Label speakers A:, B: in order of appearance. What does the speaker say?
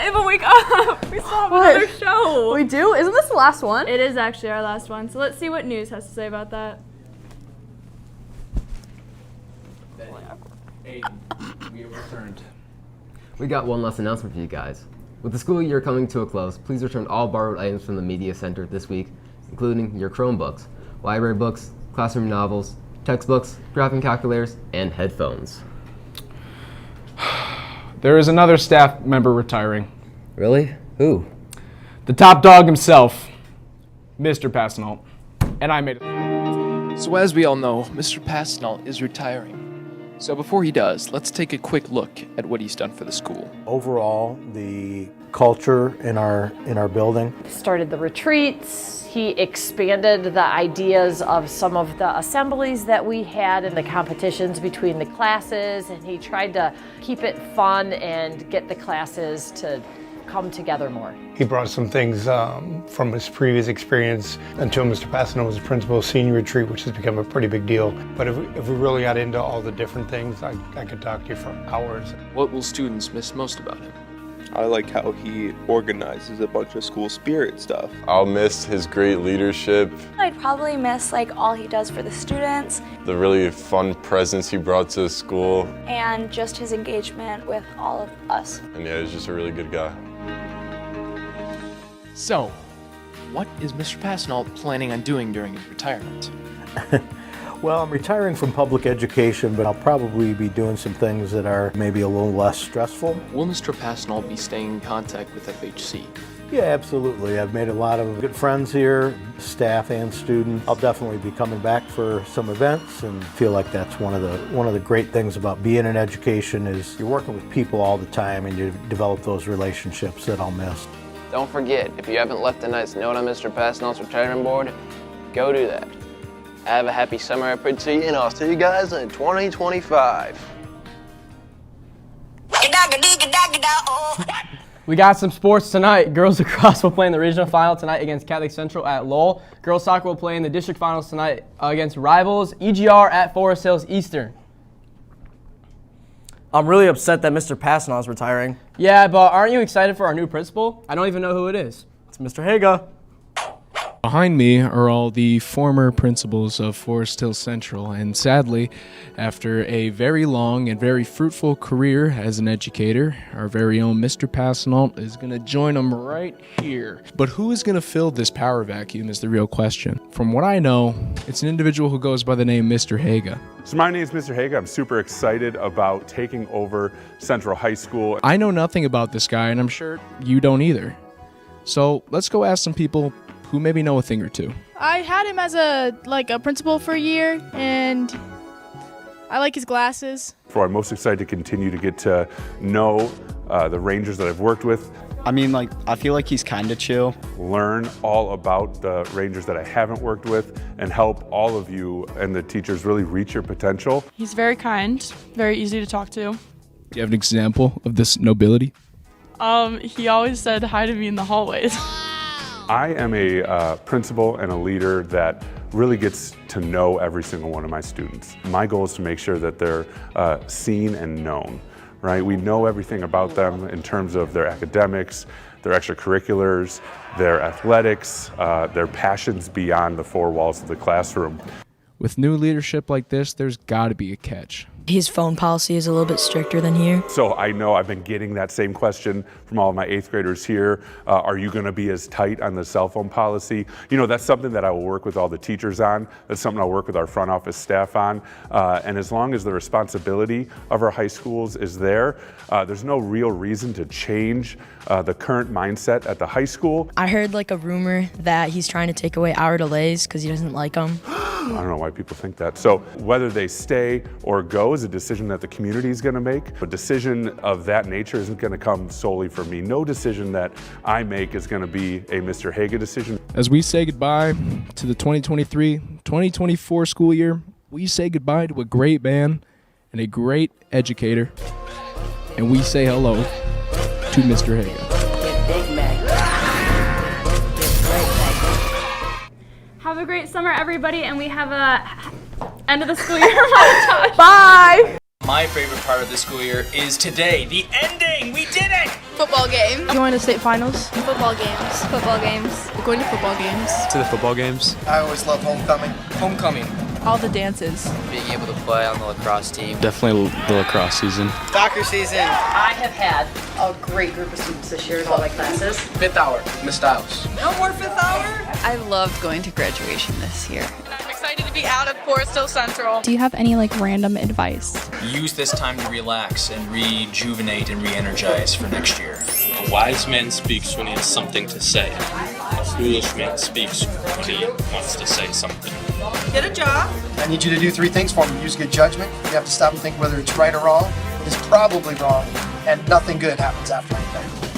A: not even wake up. We still have another show.
B: We do? Isn't this the last one?
A: It is actually our last one. So let's see what news has to say about that.
C: Aiden, we have returned.
D: We got one last announcement for you guys. With the school year coming to a close, please return all borrowed items from the media center this week, including your Chromebooks, library books, classroom novels, textbooks, graphing calculators, and headphones.
C: There is another staff member retiring.
D: Really? Who?
C: The top dog himself, Mr. Passanault. And I made it.
E: So as we all know, Mr. Passanault is retiring. So before he does, let's take a quick look at what he's done for the school.
F: Overall, the culture in our building.
G: Started the retreats. He expanded the ideas of some of the assemblies that we had and the competitions between the classes, and he tried to keep it fun and get the classes to come together more.
H: He brought some things from his previous experience until Mr. Passanault was the principal of senior retreat, which has become a pretty big deal. But if we really got into all the different things, I could talk to you for hours.
E: What will students miss most about him?
I: I like how he organizes a bunch of school spirit stuff.
J: I'll miss his great leadership.
K: I'd probably miss all he does for the students.
J: The really fun presence he brought to the school.
K: And just his engagement with all of us.
J: And yeah, he's just a really good guy.
E: So, what is Mr. Passanault planning on doing during his retirement?
F: Well, I'm retiring from public education, but I'll probably be doing some things that are maybe a little less stressful.
E: Will Mr. Passanault be staying in contact with FHC?
F: Yeah, absolutely. I've made a lot of good friends here, staff and students. I'll definitely be coming back for some events and feel like that's one of the great things about being in education is you're working with people all the time and you develop those relationships that I'll miss.
L: Don't forget, if you haven't left a nice note on Mr. Passanault's retirement board, go do that. Have a happy summer at Princeton, and I'll see you guys in 2025.
B: We got some sports tonight. Girls lacrosse will play in the regional final tonight against Catholic Central at Lowell. Girls soccer will play in the district finals tonight against rivals EGR at Forest Hills Eastern.
M: I'm really upset that Mr. Passanault is retiring.
B: Yeah, but aren't you excited for our new principal? I don't even know who it is.
M: It's Mr. Haga.
C: Behind me are all the former principals of Forest Hill Central, and sadly, after a very long and very fruitful career as an educator, our very own Mr. Passanault is going to join them right here. But who is going to fill this power vacuum is the real question. From what I know, it's an individual who goes by the name Mr. Haga.
N: So my name is Mr. Haga. I'm super excited about taking over Central High School.
C: I know nothing about this guy, and I'm sure you don't either. So let's go ask some people who maybe know a thing or two.
A: I had him as a principal for a year, and I like his glasses.
N: I'm most excited to continue to get to know the Rangers that I've worked with.
O: I mean, I feel like he's kind of chill.
N: Learn all about the Rangers that I haven't worked with and help all of you and the teachers really reach your potential.
A: He's very kind, very easy to talk to.
C: Do you have an example of this nobility?
A: He always said hi to me in the hallways.
N: I am a principal and a leader that really gets to know every single one of my students. My goal is to make sure that they're seen and known, right? We know everything about them in terms of their academics, their extracurriculars, their athletics, their passions beyond the four walls of the classroom.
C: With new leadership like this, there's got to be a catch.
P: His phone policy is a little bit stricter than here.
N: So I know I've been getting that same question from all of my 8th graders here. Are you going to be as tight on the cell phone policy? You know, that's something that I will work with all the teachers on. That's something I'll work with our front office staff on. And as long as the responsibility of our high schools is there, there's no real reason to change the current mindset at the high school.
P: I heard a rumor that he's trying to take away hour delays because he doesn't like them.
N: I don't know why people think that. So whether they stay or go is a decision that the community is going to make. A decision of that nature isn't going to come solely from me. No decision that I make is going to be a Mr. Haga decision.
C: As we say goodbye to the 2023-2024 school year, we say goodbye to a great man and a great educator, and we say hello to Mr. Haga.
A: Have a great summer, everybody, and we have a end of the school year montage.
B: Bye!
Q: My favorite part of the school year is today, the ending! We did it!
A: Football game. Going to state finals.
K: Football games. Football games.
A: Going to football games.
Q: To the football games.
R: I always love homecoming.
Q: Homecoming.
A: All the dances.
Q: Being able to play on the lacrosse team. Definitely the lacrosse season.
R: Soccer season.
G: I have had a great group of students this year in all my classes.
Q: Fifth hour, Miss Stiles.
S: No more fifth hour?
T: I loved going to graduation this year.
S: I'm excited to be out of Forest Hill Central.
A: Do you have any random advice?
Q: Use this time to relax and rejuvenate and re-energize for next year. A wise man speaks when he has something to say. A foolish man speaks when he wants to say something.
S: Get a job.
R: I need you to do 3 things for me. Use good judgment. You have to stop and think whether it's right or wrong. It is probably wrong, and nothing good happens after anything.